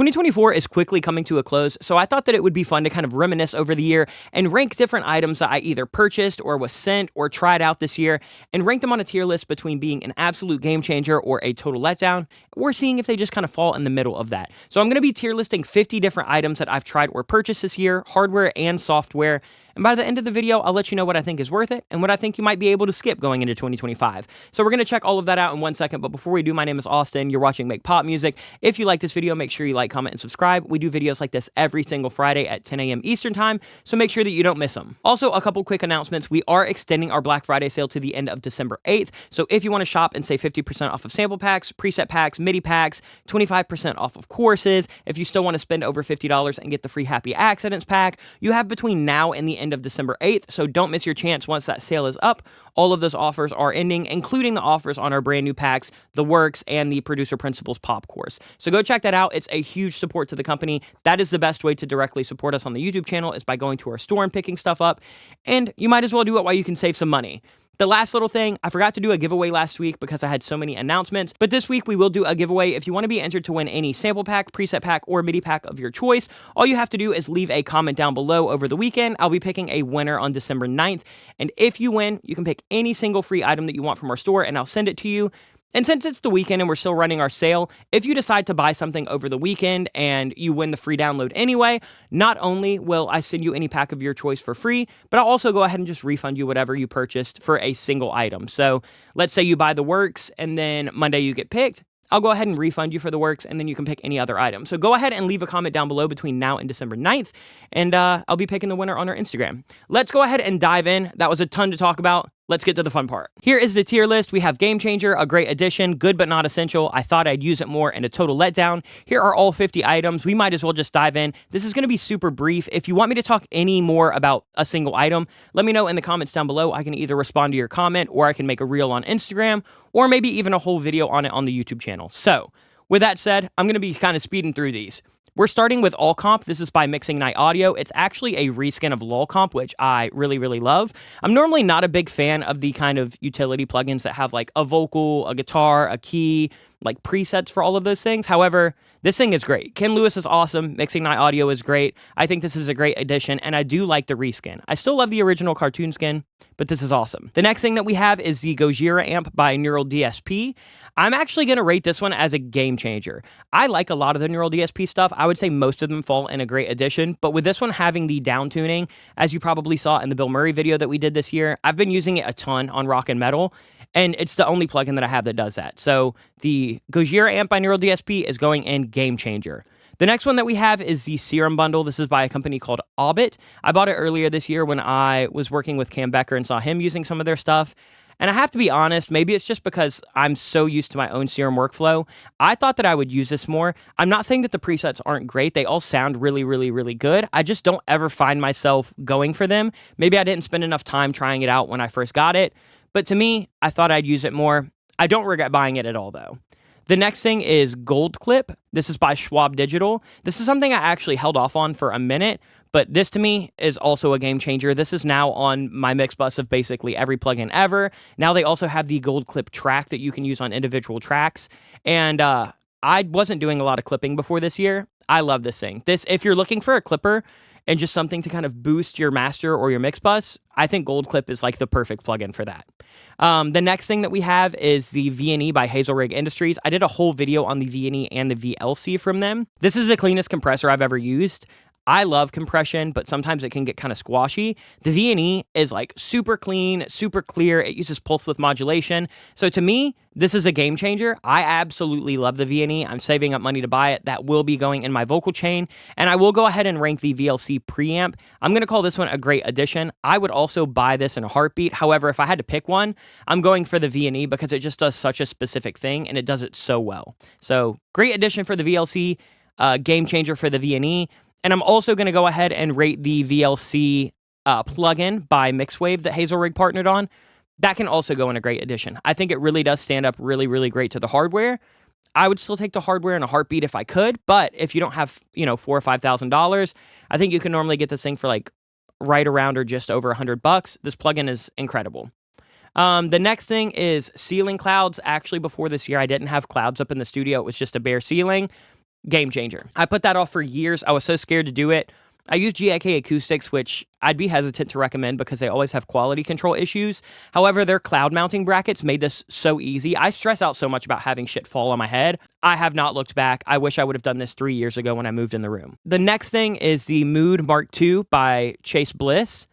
2024 is quickly coming to a close, so I thought that it would be fun to kind of reminisce over the year and rank different items that I either purchased or was sent or tried out this year and rank them on a tier list between being an absolute game changer or a total letdown. We're seeing if they just kind of fall in the middle of that. So I'm going to be tier listing 50 different items that I've tried or purchased this year, hardware and software. And by the end of the video, I'll let you know what I think is worth it and what I think you might be able to skip going into 2025. So we're going to check all of that out in 1 second. But before we do, my name is Austin. You're watching Make Pop Music. If you like this video, make sure you like, comment, and subscribe. We do videos like this every single Friday at 10 a.m. Eastern Time, so make sure that you don't miss them. Also, a couple quick announcements. We are extending our Black Friday sale to the end of December 8th. So if you want to shop and save 50% off of sample packs, preset packs, MIDI packs, 25% off of courses, if you still want to spend over $50 and get the free Happy Accidents pack, you have between now and the end of December 8th. So don't miss your chance once that sale is up. All of those offers are ending, including the offers on our brand new packs, the Works, and the Producer Principles Pop course. So go check that out. It's a huge support to the company. That is the best way to directly support us on the YouTube channel, is by going to our store and picking stuff up. And you might as well do it while you can save some money. The last little thing, I forgot to do a giveaway last week because I had so many announcements, but this week we will do a giveaway. If you want to be entered to win any sample pack, preset pack, or MIDI pack of your choice, all you have to do is leave a comment down below over the weekend. I'll be picking a winner on December 9th, and if you win, you can pick any single free item that you want from our store, and I'll send it to you. And since it's the weekend and we're still running our sale, if you decide to buy something over the weekend and you win the free download anyway, not only will I send you any pack of your choice for free, but I'll also go ahead and just refund you whatever you purchased for a single item. So let's say you buy the Works and then Monday you get picked. I'll go ahead and refund you for the Works, and then you can pick any other item. So go ahead and leave a comment down below between now and December 9th, and I'll be picking the winner on our Instagram. Let's go ahead and dive in. That was a ton to talk about. Let's get to the fun part. Here is the tier list. We have Game Changer, a great addition, good but not essential, I thought I'd use it more, and a total letdown. Here are all 50 items. We might as well just dive in. This is going to be super brief. If you want me to talk any more about a single item, let me know in the comments down below. I can either respond to your comment, or I can make a reel on Instagram, or maybe even a whole video on it on the YouTube channel. So with that said, I'm going to be kind of speeding through these. We're starting with All Comp. This is by Mixing Night Audio. It's actually a reskin of Lol Comp, which I really, really love. I'm normally not a big fan of the kind of utility plugins that have like a vocal, a guitar, a key, like presets for all of those things. However, this thing is great. Ken Lewis is awesome. Mixing Night Audio is great. I think this is a great addition, and I do like the reskin. I still love the original cartoon skin, but this is awesome. The next thing that we have is the Gojira amp by Neural DSP. I'm actually going to rate this one as a game changer. I like a lot of the Neural DSP stuff. I would say most of them fall in a great addition, but with this one having the down tuning, as you probably saw in the Bill Murray video that we did this year, I've been using it a ton on rock and metal, and it's the only plugin that I have that does that. So the Gojira amp by Neural DSP is going in game changer. The next one that we have is the Serum Bundle. This is by a company called Orbit. I bought it earlier this year when I was working with Cam Becker and saw him using some of their stuff. And I have to be honest, maybe it's just because I'm so used to my own Serum workflow. I thought that I would use this more. I'm not saying that the presets aren't great. They all sound really, really, really good. I just don't ever find myself going for them. Maybe I didn't spend enough time trying it out when I first got it. But to me, I thought I'd use it more. I don't regret buying it at all, though. The next thing is Gold Clip. This is by Schwab Digital. This is something I actually held off on for a minute, but this to me is also a game changer. This is now on my mix bus of basically every plugin ever. Now they also have the Gold Clip track that you can use on individual tracks. And I wasn't doing a lot of clipping before this year. I love this thing. If you're looking for a clipper and just something to kind of boost your master or your mix bus, I think Gold Clip is like the perfect plugin for that. The next thing that we have is the V&E by Hazelrig Industries. I did a whole video on the V&E and the VLC from them. This is the cleanest compressor I've ever used. I love compression, but sometimes it can get kind of squashy. The V&E is like super clean, super clear. It uses pulse width modulation. So to me, this is a game changer. I absolutely love the V&E. I'm saving up money to buy it. That will be going in my vocal chain. And I will go ahead and rank the VLC preamp. I'm going to call this one a great addition. I would also buy this in a heartbeat. However, if I had to pick one, I'm going for the V&E because it just does such a specific thing and it does it so well. So great addition for the VLC, game changer for the V&E. And I'm also going to go ahead and rate the VLC plugin by Mixwave that Hazelrig partnered on. That can also go in a great addition. I think it really does stand up really, really great to the hardware. I would still take the hardware in a heartbeat if I could, but if you don't have, $4,000 or $5,000, I think you can normally get this thing for like right around or just over $100. This plugin is incredible. The next thing is ceiling clouds. Actually, before this year, I didn't have clouds up in the studio. It was just a bare ceiling. game changer. I put that off for years. I was so scared to do it. I use GIK acoustics, which I'd be hesitant to recommend because they always have quality control issues. However, their cloud mounting brackets made this so easy. I stress out so much about having shit fall on my head. I have not looked back. I wish I would have done this 3 years ago when I moved in the room. The next thing is the Mood Mark II by Chase Bliss.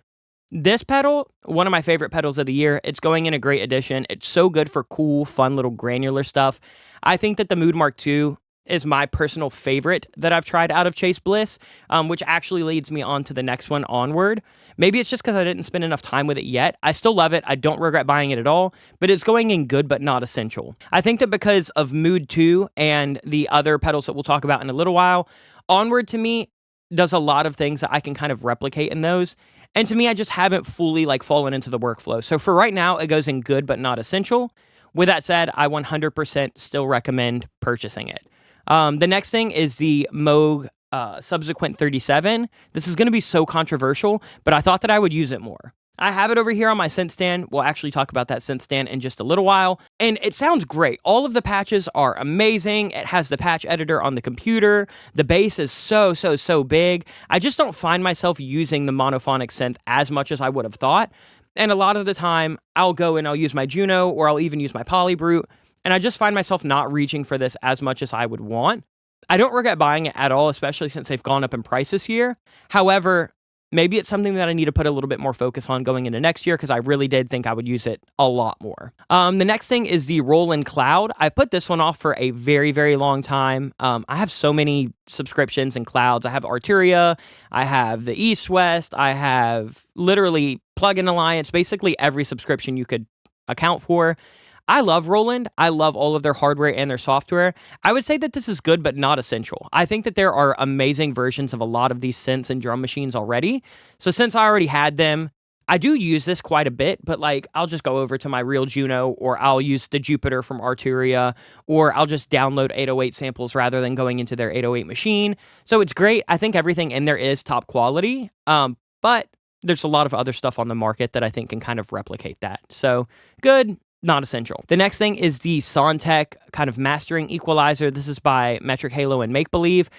This pedal, one of my favorite pedals of the year. It's going in a great edition. It's so good for cool, fun, little granular stuff. I think that the Mood Mark II is my personal favorite that I've tried out of Chase Bliss, which actually leads me on to the next one, Onward. Maybe it's just because I didn't spend enough time with it yet. I still love it. I don't regret buying it at all, but it's going in good but not essential. I think that because of Mood 2 and the other pedals that we'll talk about in a little while, Onward to me does a lot of things that I can kind of replicate in those. And to me, I just haven't fully fallen into the workflow. So for right now, it goes in good but not essential. With that said, I 100% still recommend purchasing it. The next thing is the Moog Subsequent 37. This is going to be so controversial, but I thought that I would use it more. I have it over here on my synth stand. We'll actually talk about that synth stand in just a little while. And it sounds great. All of the patches are amazing. It has the patch editor on the computer. The bass is so big. I just don't find myself using the monophonic synth as much as I would have thought. And a lot of the time, I'll go and I'll use my Juno or I'll even use my Polybrute. And I just find myself not reaching for this as much as I would want. I don't regret buying it at all, especially since they've gone up in price this year. However, maybe it's something that I need to put a little bit more focus on going into next year because I really did think I would use it a lot more. The next thing is the Roland Cloud. I put this one off for a very, very long time. I have so many subscriptions and clouds. I have Arturia. I have the East West. I have literally Plugin Alliance, basically every subscription you could account for. I love Roland. I love all of their hardware and their software. I would say that this is good, but not essential. I think that there are amazing versions of a lot of these synths and drum machines already. So since I already had them, I do use this quite a bit, but I'll just go over to my real Juno, or I'll use the Jupiter from Arturia, or I'll just download 808 samples rather than going into their 808 machine. So it's great. I think everything in there is top quality, but there's a lot of other stuff on the market that I think can kind of replicate that. So good, not essential. The next thing is the Soundtech kind of mastering equalizer. This is by Metric Halo and Make Believe.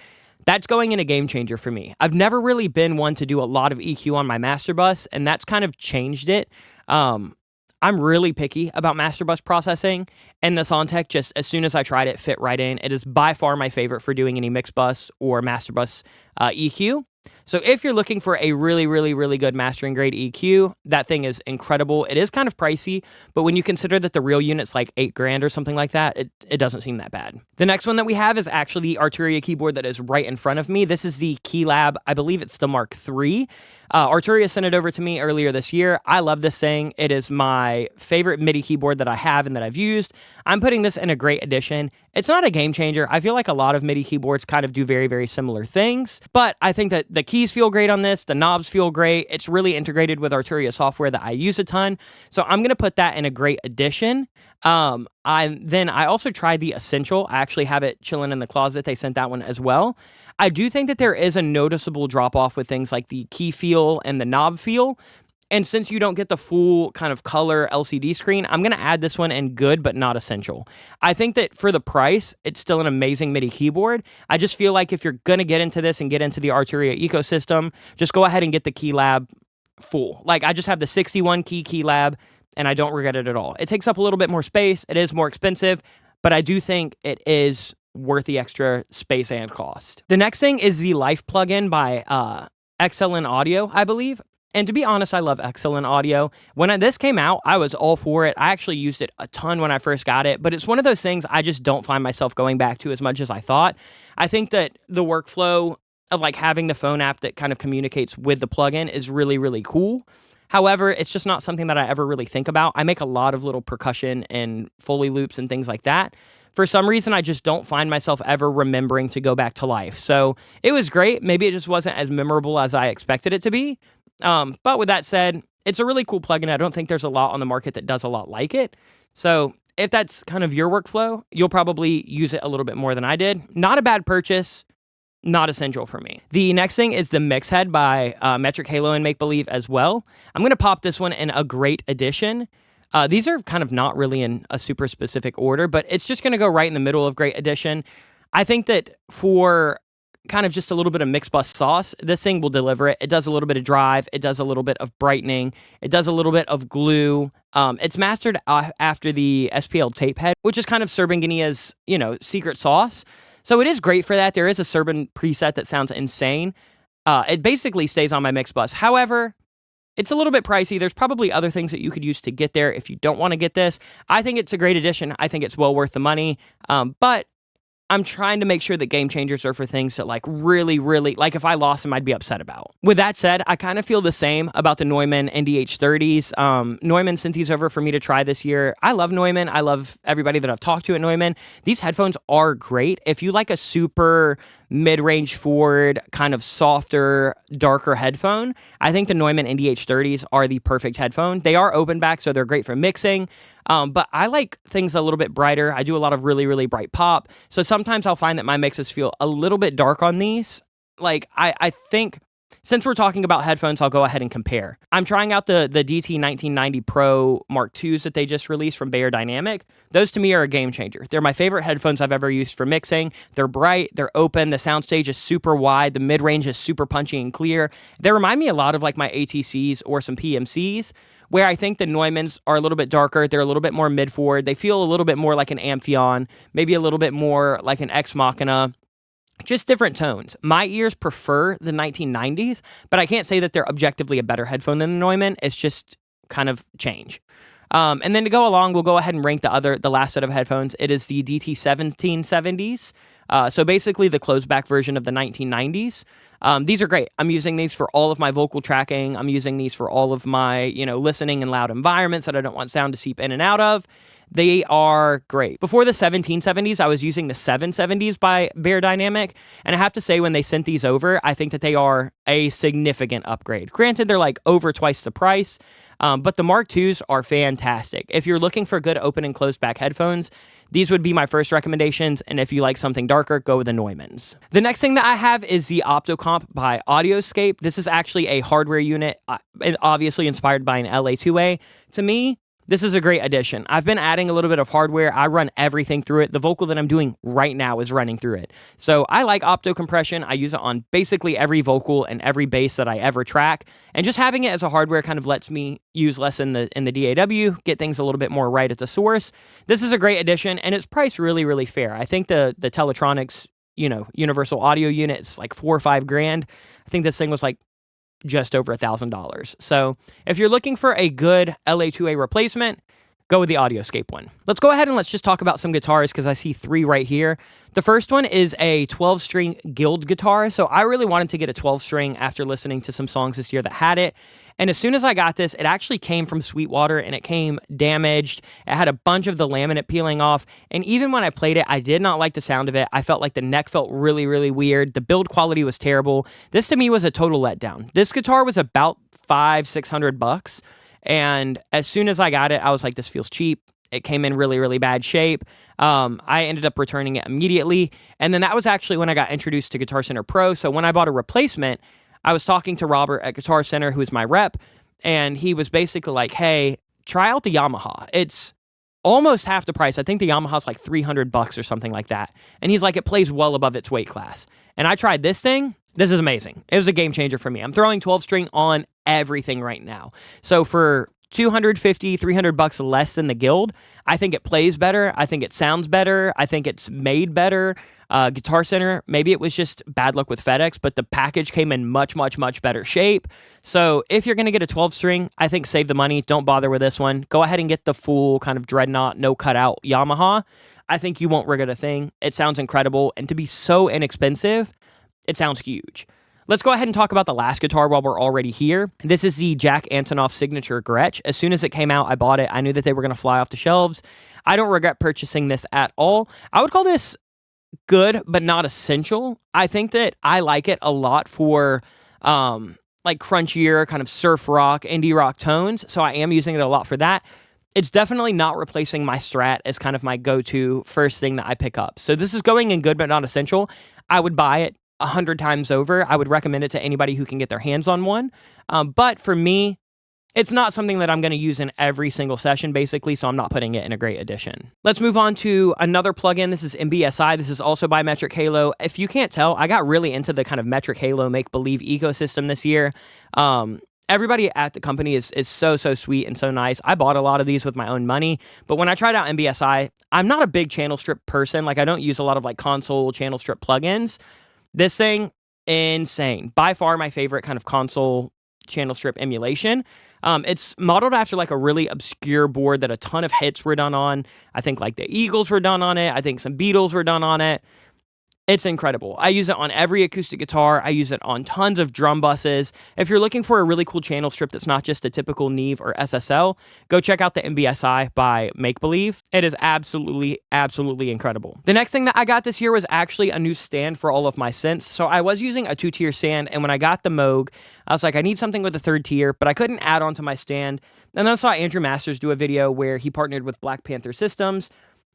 That's going in a game changer for me. I've never really been one to do a lot of EQ on my master bus, and that's kind of changed it. I'm really picky about master bus processing, and the Soundtech, just as soon as I tried it, fit right in. It is by far my favorite for doing any mix bus or master bus EQ. So if you're looking for a really, really, really good mastering grade EQ, that thing is incredible. It is kind of pricey, but when you consider that the real unit's like $8,000 or something like that, it doesn't seem that bad. The next one that we have is actually the Arturia keyboard that is right in front of me. This is the Keylab. I believe it's the Mark III. Arturia sent it over to me earlier this year. I love this thing. It is my favorite MIDI keyboard that I have and that I've used. I'm putting this in a great edition. It's not a game changer. I feel like a lot of MIDI keyboards kind of do very, very similar things, but I think that the keys feel great on this. The knobs feel great. It's really integrated with Arturia software that I use a ton. So I'm going to put that in a great edition. I also tried the Essential. I actually have it chilling in the closet. They sent that one as well. I do think that there is a noticeable drop off with things like the key feel and the knob feel. And since you don't get the full kind of color LCD screen, I'm going to add this one in good, but not essential. I think that for the price, it's still an amazing MIDI keyboard. I just feel like if you're going to get into this and get into the Arturia ecosystem, just go ahead and get the Keylab full. I just have the 61 key Keylab, and I don't regret it at all. It takes up a little bit more space. It is more expensive, but I do think it is worth the extra space and cost. The next thing is the Life plugin by Excellent Audio, I believe. And to be honest, I love Excellent Audio. When this came out, I was all for it. I actually used it a ton when I first got it, but it's one of those things I just don't find myself going back to as much as I thought. I think that the workflow of having the phone app that kind of communicates with the plugin is really, really cool. However, it's just not something that I ever really think about. I make a lot of little percussion and Foley loops and things like that. For some reason, I just don't find myself ever remembering to go back to Life. So it was great. Maybe it just wasn't as memorable as I expected it to be. But with that said, it's a really cool plugin. I don't think there's a lot on the market that does a lot like it. So if that's kind of your workflow, you'll probably use it a little bit more than I did. Not a bad purchase. Not essential for me. The next thing is the Mix Head by Metric Halo and Make Believe as well. I'm going to pop this one in a great edition. These are kind of not really in a super specific order, but it's just going to go right in the middle of great edition. I think that for kind of just a little bit of mix bus sauce, this thing will deliver it. It does a little bit of drive. It does a little bit of brightening. It does a little bit of glue. It's mastered after the SPL tape head, which is kind of Serban-Genia's, secret sauce. So it is great for that. There is a Serban preset that sounds insane. It basically stays on my mix bus. However, it's a little bit pricey. There's probably other things that you could use to get there if you don't want to get this. I think it's a great addition. I think it's well worth the money. But I'm trying to make sure that game changers are for things that really, really, if I lost them, I'd be upset about. With that said, I kind of feel the same about the Neumann NDH30s. Neumann sent these over for me to try this year. I love Neumann. I love everybody that I've talked to at Neumann. These headphones are great. If you like a super mid-range forward, kind of softer, darker headphone, I think the Neumann NDH30s are the perfect headphone. They are open back, so they're great for mixing. But I like things a little bit brighter. I do a lot of really, really bright pop. So sometimes I'll find that my mixes feel a little bit dark on these. I think, since we're talking about headphones, I'll go ahead and compare. I'm trying out the DT 1990 Pro Mark IIs that they just released from Beyerdynamic. Those to me are a game changer. They're my favorite headphones I've ever used for mixing. They're bright, they're open, the soundstage is super wide, the mid-range is super punchy and clear. They remind me a lot of my ATCs or some PMCs, where I think the Neumanns are a little bit darker. They're a little bit more mid-forward. They feel a little bit more like an Amphion, maybe a little bit more like an Ex Machina. Just different tones. My ears prefer the 1990s, but I can't say that they're objectively a better headphone than the Neumann. It's just kind of change. And then to go along, we'll go ahead and rank the last set of headphones. It is the DT 1770s. So basically the closed back version of the 1990s. These are great. I'm using these for all of my vocal tracking. I'm using these for all of my, listening in loud environments that I don't want sound to seep in and out of. They are great. Before the 1770s, I was using the 770s by Beyerdynamic, and I have to say when they sent these over, I think that they are a significant upgrade. Granted, they're over twice the price, but the Mark IIs are fantastic. If you're looking for good open and closed back headphones, these would be my first recommendations, and if you like something darker, go with the Neumanns. The next thing that I have is the Opto Comp by AudioScape. This is actually a hardware unit, obviously inspired by an LA2A. To me, this is a great addition. I've been adding a little bit of hardware. I run everything through it. The vocal that I'm doing right now is running through it. So I like opto compression. I use it on basically every vocal and every bass that I ever track. And just having it as a hardware kind of lets me use less in the DAW, get things a little bit more right at the source. This is a great addition, and it's priced really, really fair. I think the Teletronics, universal audio unit is $4 or $5 grand. I think this thing was just over $1,000. So if you're looking for a good LA2A replacement, go with the AudioScape one. Let's go ahead and let's just talk about some guitars because I see 3 right here. The first one is a 12-string Guild guitar. So I really wanted to get a 12-string after listening to some songs this year that had it. And as soon as I got this, it actually came from Sweetwater and it came damaged. It had a bunch of the laminate peeling off. And even when I played it, I did not like the sound of it. I felt like the neck felt really, really weird. The build quality was terrible. This to me was a total letdown. This guitar was about $500-$600. And as soon as I got it, I was like, this feels cheap. It came in really, really bad shape. I ended up returning it immediately. And then that was actually when I got introduced to Guitar Center Pro. So when I bought a replacement, I was talking to Robert at Guitar Center, who is my rep, and he was basically like, hey, try out the Yamaha. It's almost half the price. I think the Yamaha's $300 or something like that. And he's like, it plays well above its weight class. And I tried this thing. This is amazing. It was a game changer for me. I'm throwing 12-string on everything right now. So for $250, $300 less than the Guild, I think it plays better. I think it sounds better. I think it's made better. Guitar Center, maybe it was just bad luck with FedEx, but the package came in much, much, much better shape. So if you're going to get a 12-string, I think save the money. Don't bother with this one. Go ahead and get the full kind of dreadnought, no cutout Yamaha. I think you won't regret a thing. It sounds incredible. And to be so inexpensive, it sounds huge. Let's go ahead and talk about the last guitar while we're already here. This is the Jack Antonoff Signature Gretsch. As soon as it came out, I bought it. I knew that they were going to fly off the shelves. I don't regret purchasing this at all. I would call this good, but not essential. I think that I like it a lot for crunchier, kind of surf rock, indie rock tones. So I am using it a lot for that. It's definitely not replacing my Strat as kind of my go-to first thing that I pick up. So this is going in good, but not essential. I would buy it 100 times over. I would recommend it to anybody who can get their hands on one. But for me, it's not something that I'm going to use in every single session, basically, so I'm not putting it in a great edition. Let's move on to another plugin. This is MBSI. This is also by Metric Halo. If you can't tell, I got really into the kind of Metric Halo make-believe ecosystem this year. Everybody at the company is so sweet and so nice. I bought a lot of these with my own money, but when I tried out MBSI, I'm not a big channel strip person. Like, I don't use a lot of like console channel strip plugins. This thing, insane. By far my favorite kind of console channel strip emulation. It's modeled after like a really obscure board that a ton of hits were done on. I think like the Eagles were done on it. I think some Beatles were done on it. It's incredible. I use it on every acoustic guitar. I use it on tons of drum buses. If you're looking for a really cool channel strip that's not just a typical Neve or SSL, go check out the MBSI by Make Believe. It is absolutely incredible. The next thing that I got this year was actually a new stand for all of my synths. So I was using a 2-tier stand, and when I got the Moog, I was like, I need something with a 3rd tier, but I couldn't add on to my stand. And then I saw Andrew Masters do a video where he partnered with Black Panther Systems,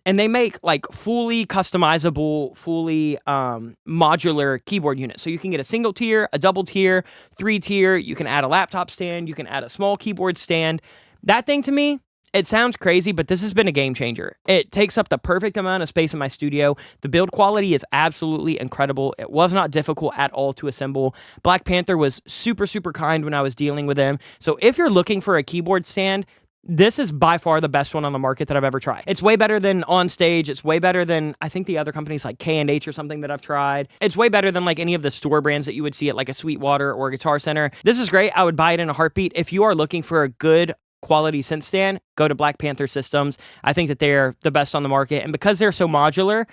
and they make like fully customizable, fully modular keyboard units. So you can get a single tier, a double tier, 3-tier. You can add a laptop stand. You can add a small keyboard stand. That thing to me, it sounds crazy, but this has been a game changer. It takes up the perfect amount of space in my studio. The build quality is absolutely incredible. It was not difficult at all to assemble. Black Panther was super kind when I was dealing with them. So if you're looking for a keyboard stand, this is by far the best one on the market that I've ever tried. It's way better than On Stage. It's way better than, I think, the other companies like K&H or something that I've tried. It's way better than like any of the store brands that you would see at like a Sweetwater or a Guitar Center. This is great. I would buy it in a heartbeat. If you are looking for a good quality synth stand, go to Black Panther Systems. I think that they're the best on the market. And because they're so modular,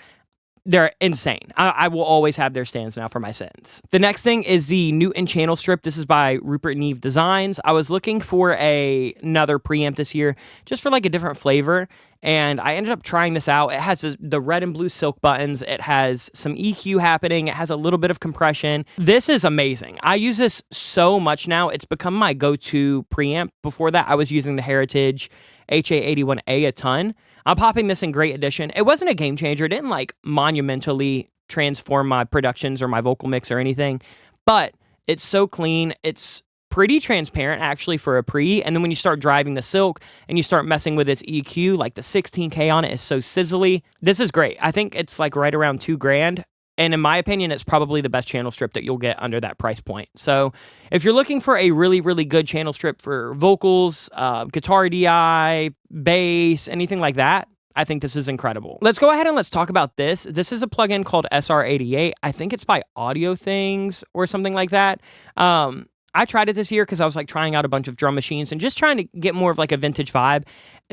they're insane. I will always have their stands now for my synths. The next thing is the Newton channel strip. This is by Rupert Neve Designs. I was looking for another preamp this year just for like a different flavor, and I ended up trying this out. It has the red and blue silk buttons. It has some EQ happening. It has a little bit of compression. This is amazing. I use this so much now. It's become my go-to preamp. Before that, I was using the Heritage HA81A a ton. I'm popping this in great edition. It wasn't a game changer. It didn't like monumentally transform my productions or my vocal mix or anything, but it's so clean. It's pretty transparent actually for a pre. And then when you start driving the silk and you start messing with its EQ, like the 16K on it is so sizzly. This is great. I think it's like right around $2,000. And in my opinion, it's probably the best channel strip that you'll get under that price point. So if you're looking for a really good channel strip for vocals, guitar DI, bass, anything like that, I think this is incredible. Let's go ahead and let's talk about this. This is a plugin called SR88. I think it's by Audio Things or something like that. I tried it this year because I was like trying out a bunch of drum machines and just trying to get more of like a vintage vibe.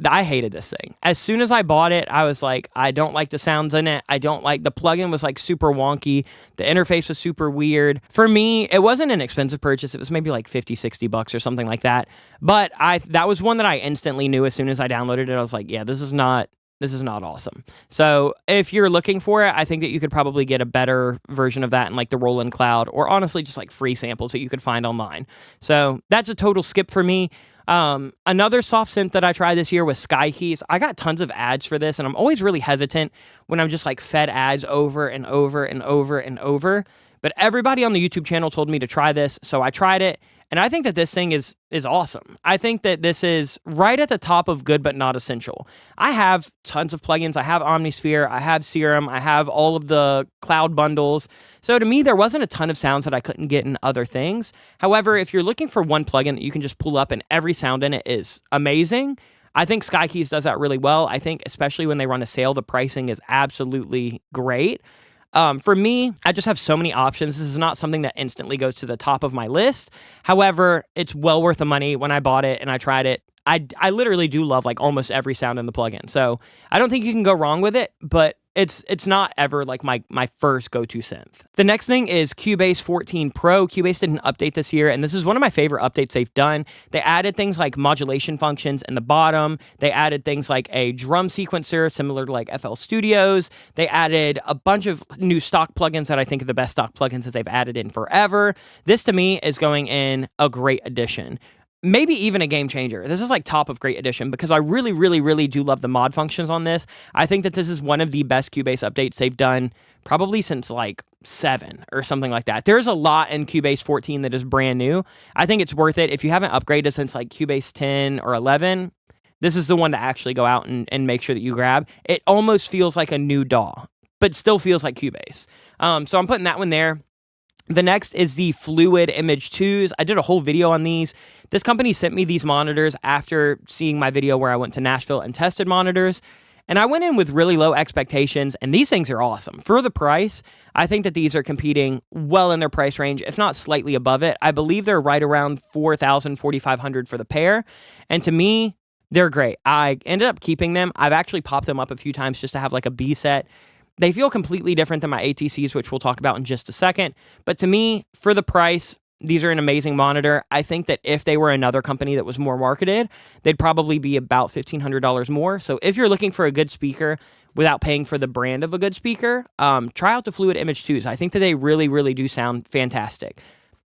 I hated this thing. As soon as I bought it, I was like, I don't like the sounds in it. I don't like, the plugin was like super wonky. The interface was super weird. For me, it wasn't an expensive purchase. It was maybe like 50, 60 bucks or something like that. But that was one that I instantly knew as soon as I downloaded it. I was like, yeah, this is not awesome. So if you're looking for it, I think that you could probably get a better version of that in like the Roland Cloud, or honestly just like free samples that you could find online. So that's a total skip for me. Another soft synth that I tried this year was Sky Keys. I got tons of ads for this, and I'm always really hesitant when I'm just like fed ads over and over and over and over. But everybody on the YouTube channel told me to try this, so I tried it. And I think that this thing is awesome. I think that this is right at the top of good but not essential. I have tons of plugins. I have Omnisphere, I have Serum, I have all of the cloud bundles. So to me, there wasn't a ton of sounds that I couldn't get in other things. However, if you're looking for one plugin that you can just pull up and every sound in it is amazing, I think Sky Keys does that really well. I think especially when they run a sale, the pricing is absolutely great. For me, I just have so many options. This is not something that instantly goes to the top of my list. However, it's well worth the money. When I bought it and I tried it, I literally do love like almost every sound in the plugin. So I don't think you can go wrong with it, but it's not ever like my first go-to synth. The next thing is Cubase 14 Pro. Cubase did an update this year, and this is one of my favorite updates they've done. They added things like modulation functions in the bottom. They added things like a drum sequencer similar to like FL Studios. They added a bunch of new stock plugins that I think are the best stock plugins that they've added in forever. This to me is going in a great addition. Maybe even a game changer. This is like top of great edition because I really do love the mod functions on this. I think that this is one of the best Cubase updates they've done probably since like 7 or something like that. There's a lot in Cubase 14 that is brand new. I think it's worth it. If you haven't upgraded since like Cubase 10 or 11, this is the one to actually go out and make sure that you grab. It almost feels like a new DAW, but still feels like Cubase. So I'm putting that one there. The next is the Fluid Image 2s. I did a whole video on these. This company sent me these monitors after seeing my video where I went to Nashville and tested monitors. And I went in with really low expectations, and these things are awesome. For the price, I think that these are competing well in their price range, if not slightly above it. I believe they're right around $4,000, $4,500 for the pair. And to me, they're great. I ended up keeping them. I've actually popped them up a few times just to have like a B set. They feel completely different than my ATCs, which we'll talk about in just a second. But to me, for the price, these are an amazing monitor. I think that if they were another company that was more marketed, they'd probably be about $1,500 more. So if you're looking for a good speaker without paying for the brand of a good speaker, try out the Fluid Image 2s. I think that they really, really do sound fantastic.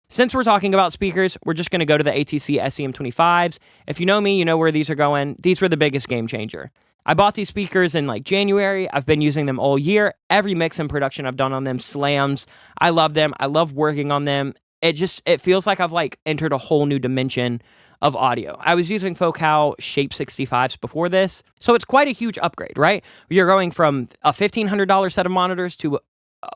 Since we're talking about speakers, we're just going to go to the ATC SCM25s. If you know me, you know where these are going. These were the biggest game changer. I bought these speakers in like January. I've been using them all year. Every mix and production I've done on them slams. I love them. I love working on them. It feels like I've like entered a whole new dimension of audio. I was using Focal Shape 65s before this, so it's quite a huge upgrade, right? You're going from a $1,500 set of monitors to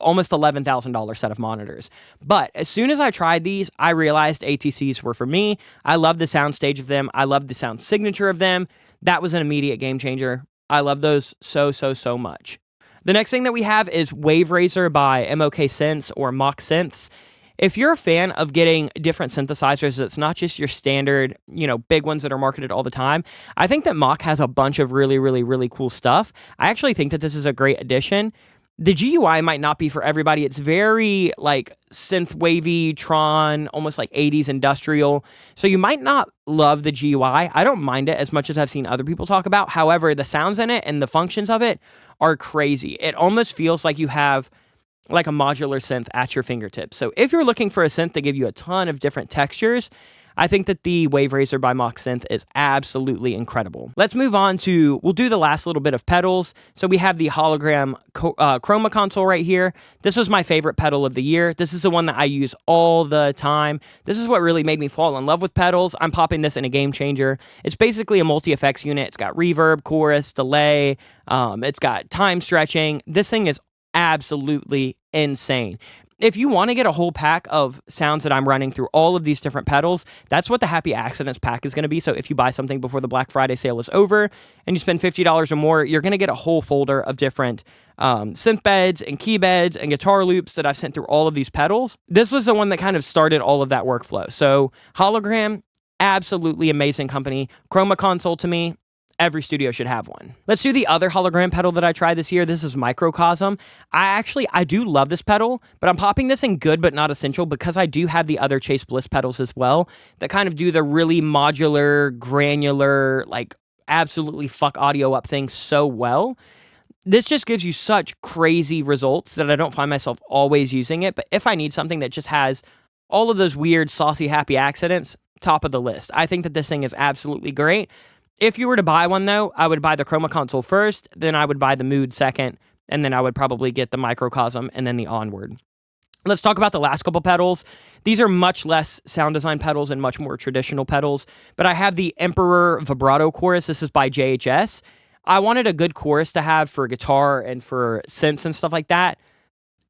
almost $11,000 set of monitors. But as soon as I tried these, I realized ATCs were for me. I love the sound stage of them. I love the sound signature of them. That was an immediate game changer. I love those so much. The next thing that we have is Wave Razor by MOK Synths or Mock Synths. If you're a fan of getting different synthesizers, it's not just your standard, big ones that are marketed all the time. I think that Mock has a bunch of really, really, really cool stuff. I actually think that this is a great addition. The GUI might not be for everybody. It's very like synth wavy, Tron, almost like 80s industrial. So you might not love the GUI. I don't mind it as much as I've seen other people talk about. However, the sounds in it and the functions of it are crazy. It almost feels like you have like a modular synth at your fingertips. So if you're looking for a synth to give you a ton of different textures, I think that the Wave Razor by Mock Synth is absolutely incredible. Let's move on to, we'll do the last little bit of pedals. So we have the hologram chroma console right here. This was my favorite pedal of the year. This is the one that I use all the time. This is what really made me fall in love with pedals. I'm popping this in a game changer. It's basically a multi-effects unit. It's got reverb, chorus, delay. It's got time stretching. This thing is absolutely insane. If you want to get a whole pack of sounds that I'm running through all of these different pedals, that's what the Happy Accidents pack is going to be. So if you buy something before the Black Friday sale is over and you spend $50 or more, you're going to get a whole folder of different synth beds and key beds and guitar loops that I've sent through all of these pedals. This was the one that kind of started all of that workflow. So Hologram, absolutely amazing company. Chroma console to me, every studio should have one. Let's do the other hologram pedal that I tried this year. This is Microcosm. I do love this pedal, but I'm popping this in good but not essential because I do have the other Chase Bliss pedals as well that kind of do the really modular, granular, like absolutely fuck audio up thing so well. This just gives you such crazy results that I don't find myself always using it, but if I need something that just has all of those weird, saucy, happy accidents, top of the list. I think that this thing is absolutely great. If you were to buy one, though, I would buy the Chroma console first, then I would buy the Mood second, and then I would probably get the Microcosm and then the Onward. Let's talk about the last couple pedals. These are much less sound design pedals and much more traditional pedals, but I have the Emperor Vibrato Chorus. This is by JHS. I wanted a good chorus to have for guitar and for synths and stuff like that.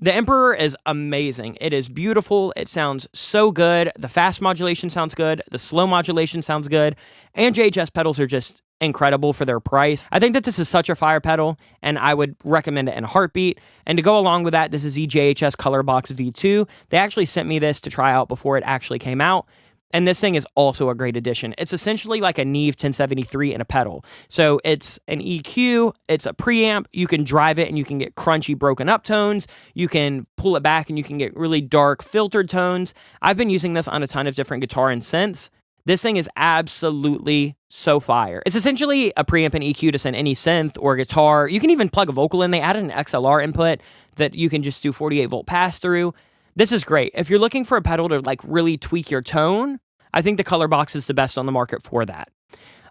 The Emperor is amazing. It is beautiful. It sounds so good. The fast modulation sounds good. The slow modulation sounds good. And JHS pedals are just incredible for their price. I think that this is such a fire pedal, and I would recommend it in a heartbeat. And to go along with that, this is the JHS Colorbox V2. They actually sent me this to try out before it actually came out. And this thing is also a great addition. It's essentially like a Neve 1073 in a pedal. So it's an EQ, it's a preamp, you can drive it and you can get crunchy broken up tones, you can pull it back and you can get really dark filtered tones. I've been using this on a ton of different guitar and synths. This thing is absolutely so fire. It's essentially a preamp and EQ to send any synth or guitar. You can even plug a vocal in. They added an XLR input that you can just do 48 volt pass through. This is great. If you're looking for a pedal to like really tweak your tone, I think the Colorbox is the best on the market for that.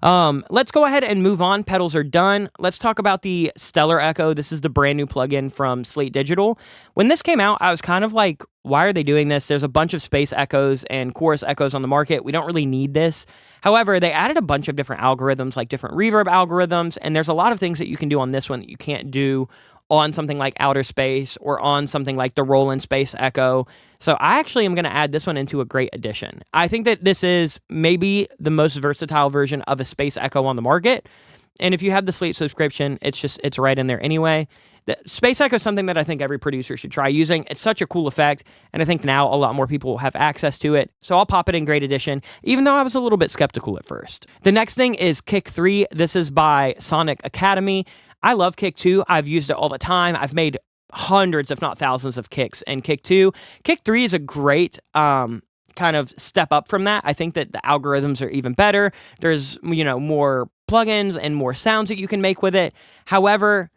Let's go ahead and move on. Pedals are done. Let's talk about the Stellar Echo. This is the brand new plugin from Slate Digital. When this came out, I was kind of like, why are they doing this? There's a bunch of space echoes and chorus echoes on the market. We don't really need this. However, they added a bunch of different algorithms, like different reverb algorithms, and there's a lot of things that you can do on this one that you can't do on something like Outer Space or on something like the Roland Space Echo. So I actually am going to add this one into a great addition. I think that this is maybe the most versatile version of a Space Echo on the market. And if you have the Slate subscription, it's right in there anyway. The Space Echo is something that I think every producer should try using. It's such a cool effect, and I think now a lot more people will have access to it. So I'll pop it in Great Edition, even though I was a little bit skeptical at first. The next thing is Kick 3. This is by Sonic Academy. I love Kick 2. I've used it all the time. I've made hundreds, if not thousands, of kicks in Kick 2. Kick 3 is a great kind of step up from that. I think that the algorithms are even better. There's, more plugins and more sounds that you can make with it. However,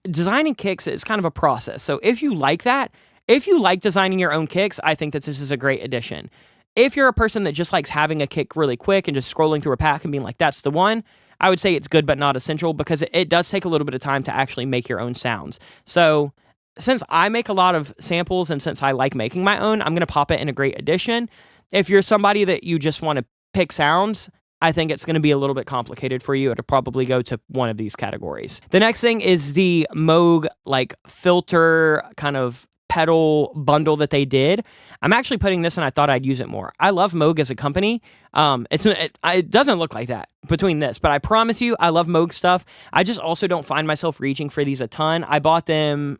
designing kicks is kind of a process. So if you like that, if you like designing your own kicks, I think that this is a great addition. If you're a person that just likes having a kick really quick and just scrolling through a pack and being like, that's the one, I would say it's good but not essential, because it does take a little bit of time to actually make your own sounds. So since I make a lot of samples and since I like making my own, I'm going to pop it in a Great Edition. If you're somebody that you just want to pick sounds, I think it's going to be a little bit complicated for you. It'll probably go to one of these categories. The next thing is the Moog filter kind of pedal bundle that they did. I'm actually putting this in. I thought I'd use it more. I love Moog as a company. It doesn't look like that between this, but I promise you, I love Moog stuff. I just also don't find myself reaching for these a ton. I bought them,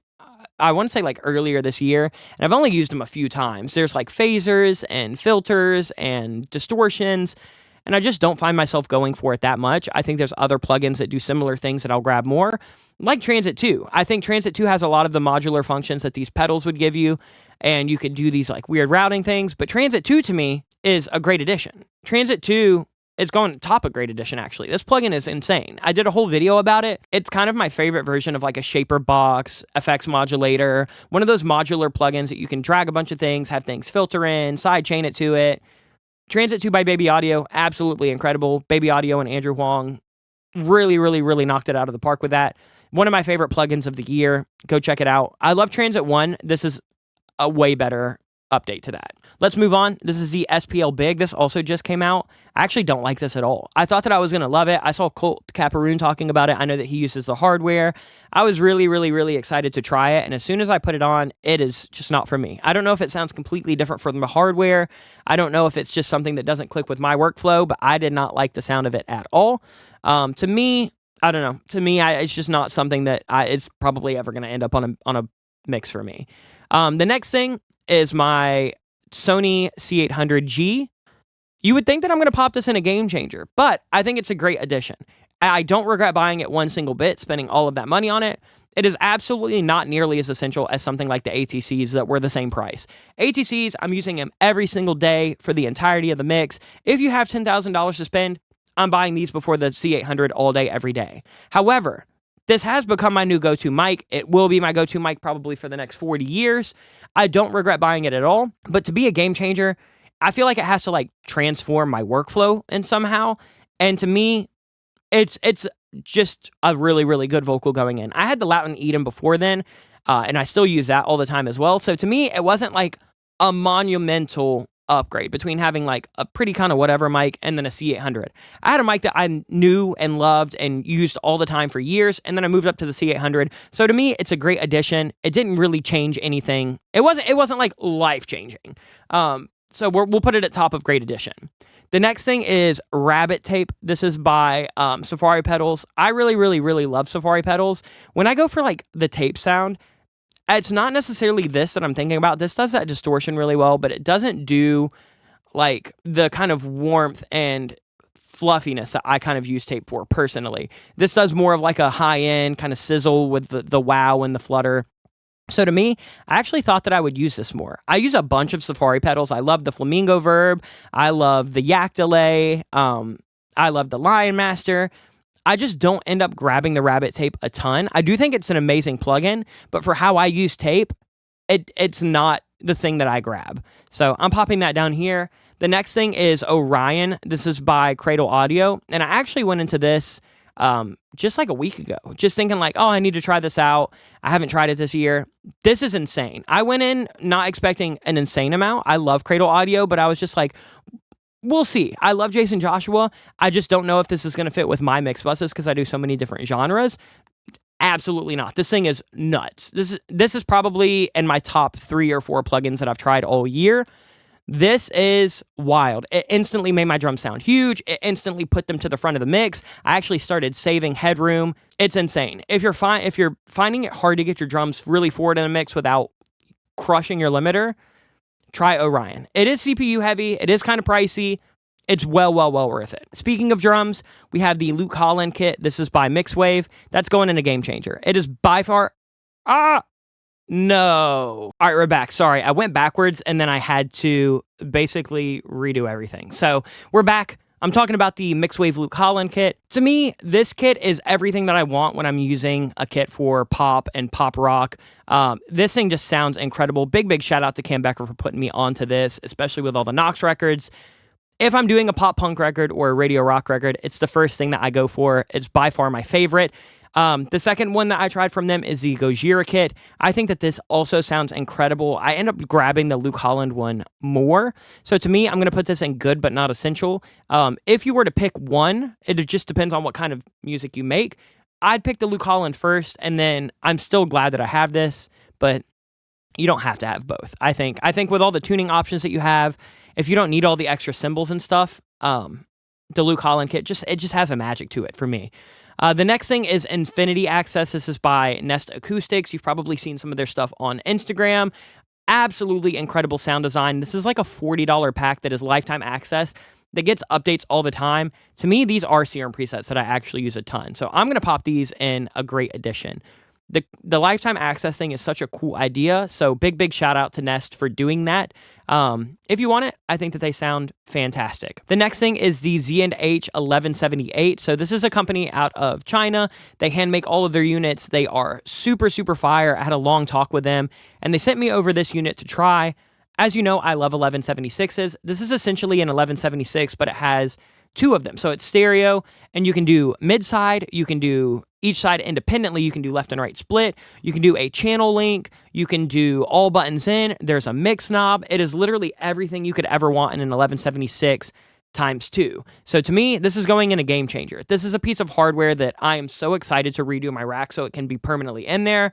I want to say earlier this year, and I've only used them a few times. There's phasers and filters and distortions, and I just don't find myself going for it that much. I think there's other plugins that do similar things that I'll grab more, like Transit 2. I think Transit 2 has a lot of the modular functions that these pedals would give you, and you could do these weird routing things, but Transit 2 to me is a Great Edition. Transit 2 is going top of Great Edition, actually. This plugin is insane. I did a whole video about it. It's kind of my favorite version of a shaper box, effects modulator, one of those modular plugins that you can drag a bunch of things, have things filter in, sidechain it to it. Transit 2 by Baby Audio, absolutely incredible. Baby Audio and Andrew Huang really, really, really knocked it out of the park with that. One of my favorite plugins of the year. Go check it out. I love Transit 1. This is a way better update to that. Let's move on. This is the SPL Big. This also just came out. I actually don't like this at all. I thought that I was going to love it. I saw Colt Caparoon talking about it. I know that he uses the hardware. I was really, really, really excited to try it, and as soon as I put it on, it is just not for me. I don't know if it sounds completely different from the hardware. I don't know if it's just something that doesn't click with my workflow, but I did not like the sound of it at all. To me, I don't know. To me, it's just not something that it's probably ever going to end up on a mix for me. The next thing is my Sony C800G. You would think that I'm going to pop this in a Game Changer, but I think it's a great addition. I don't regret buying it one single bit, spending all of that money on it. It is absolutely not nearly as essential as something like the ATCs that were the same price. ATCs, I'm using them every single day for the entirety of the mix. If you have $10,000 to spend, I'm buying these before the C800 all day, every day. However, this has become my new go-to mic. It will be my go-to mic probably for the next 40 years. I don't regret buying it at all, but to be a game changer, I feel like it has to transform my workflow in somehow. And to me, it's just a really, really good vocal going in. I had the Latin Eden before then, and I still use that all the time as well. So to me, it wasn't a monumental upgrade between having a pretty kind of whatever mic and then a C800. I had a mic that I knew and loved and used all the time for years, and then I moved up to the C800. So to me, it's a great addition. It didn't really change anything. It wasn't life changing. So we'll put it at top of Great Edition. The next thing is Rabbit Tape. This is by Safari Pedals. I really, really, really love Safari Pedals. When I go for the tape sound, it's not necessarily this that I'm thinking about. This does that distortion really well, but it doesn't do the kind of warmth and fluffiness that I kind of use tape for personally. This does more of a high-end kind of sizzle with the wow and the flutter. So to me, I actually thought that I would use this more. I use a bunch of Safari pedals. I love the Flamingo Verb. I love the Yak Delay. I love the Lion Master. I just don't end up grabbing the Rabbit Tape a ton. I do think it's an amazing plugin, but for how I use tape, it's not the thing that I grab. So I'm popping that down here. The next thing is Orion. This is by Cradle Audio, and I actually went into this just like a week ago, just thinking like, oh, I need to try this out. I haven't tried it this year. This is insane. I went in not expecting an insane amount. I love Cradle Audio, but I was just like, we'll see. I love Jason Joshua. I just don't know if this is going to fit with my mix buses because I do so many different genres. Absolutely not. This thing is nuts. This is probably in my top 3 or 4 plugins that I've tried all year. This is wild. It instantly made my drums sound huge. It instantly put them to the front of the mix. I actually started saving headroom. It's insane. If you're finding it hard to get your drums really forward in a mix without crushing your limiter, try Orion. It is CPU heavy. It is kind of pricey. It's well worth it. Speaking of drums, we have the Luke Holland kit. This is by Mixwave. That's going in a game changer. It is by far... No. All right, we're back. Sorry, I went backwards and then I had to basically redo everything. So we're back. I'm talking about the Mixwave Luke Holland kit. To me, this kit is everything that I want when I'm using a kit for pop and pop rock. This thing just sounds incredible. Big shout out to Cam Becker for putting me onto this, especially with all the Knox records. If I'm doing a pop punk record or a radio rock record, it's the first thing that I go for. It's by far my favorite. The second one that I tried from them is the Gojira kit. I think that this also sounds incredible. I end up grabbing the Luke Holland one more. So to me, I'm going to put this in good but not essential. If you were to pick one, it just depends on what kind of music you make. I'd pick the Luke Holland first, and then I'm still glad that I have this, but you don't have to have both. I think with all the tuning options that you have, if you don't need all the extra cymbals and stuff, the Luke Holland kit just has a magic to it for me. The next thing is Infinity Access. This is by Nest Acoustics. You've probably seen some of their stuff on Instagram. Absolutely incredible sound design. This is like a $40 pack that is lifetime access that gets updates all the time. To me, these are Serum presets that I actually use a ton. So I'm going to pop these in a great addition. The lifetime access thing is such a cool idea. So big shout out to Nest for doing that. If you want it, I think that they sound fantastic. The next thing is the Z&H 1178. So this is a company out of China. They hand make all of their units. They are super fire. I had a long talk with them and they sent me over this unit to try. As you know, I love 1176s. This is essentially an 1176, but it has 2 of them. So it's stereo, and you can do mid-side, you can do each side independently, you can do left and right split, you can do a channel link, you can do all buttons in, there's a mix knob. It is literally everything you could ever want in an 1176 times 2. So to me, this is going in a game changer. This is a piece of hardware that I am so excited to redo my rack so it can be permanently in there.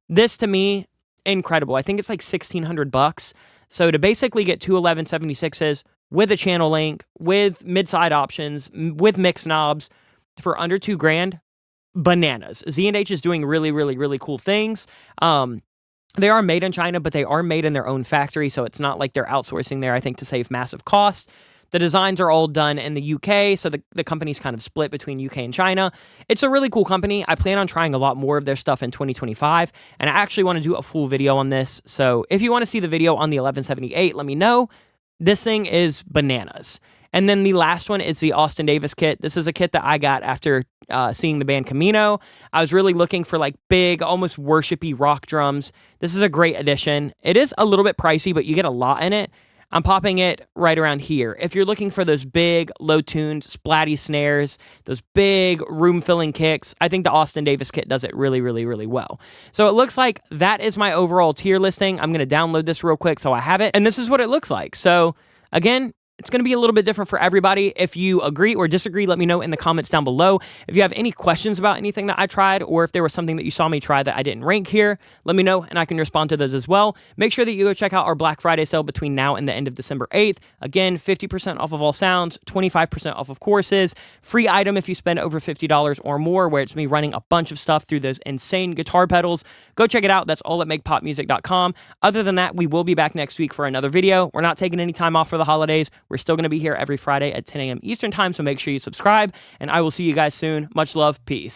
This to me, incredible. I think it's like $1,600. So to basically get 2 1176s with a channel link, with mid-side options, with mix knobs for under $2,000, bananas. Z&H is doing really cool things. They are made in China, but they are made in their own factory, so it's not like they're outsourcing there, I think, to save massive costs. The designs are all done in the UK, so the company's kind of split between UK and China. It's a really cool company. I plan on trying a lot more of their stuff in 2025, and I actually want to do a full video on this. So if you want to see the video on the 1178, let me know. This thing is bananas. And then the last one is the Austin Davis kit. This is a kit that I got after seeing the band Camino. I was really looking for like big, almost worshipy rock drums. This is a great addition. It is a little bit pricey, but you get a lot in it. I'm popping it right around here. If you're looking for those big, low-tuned, splatty snares, those big, room-filling kicks, I think the Austin Davis kit does it really well. So it looks like that is my overall tier listing. I'm going to download this real quick so I have it, and this is what it looks like. So, again, it's going to be a little bit different for everybody. If you agree or disagree, let me know in the comments down below. If you have any questions about anything that I tried, or if there was something that you saw me try that I didn't rank here, let me know and I can respond to those as well. Make sure that you go check out our Black Friday sale between now and the end of December 8th. Again, 50% off of all sounds, 25% off of courses, free item if you spend over $50 or more, where it's me running a bunch of stuff through those insane guitar pedals. Go check it out. That's all at makepopmusic.com. Other than that, we will be back next week for another video. We're not taking any time off for the holidays. We're still going to be here every Friday at 10 a.m. Eastern time, so make sure you subscribe, and I will see you guys soon. Much love. Peace.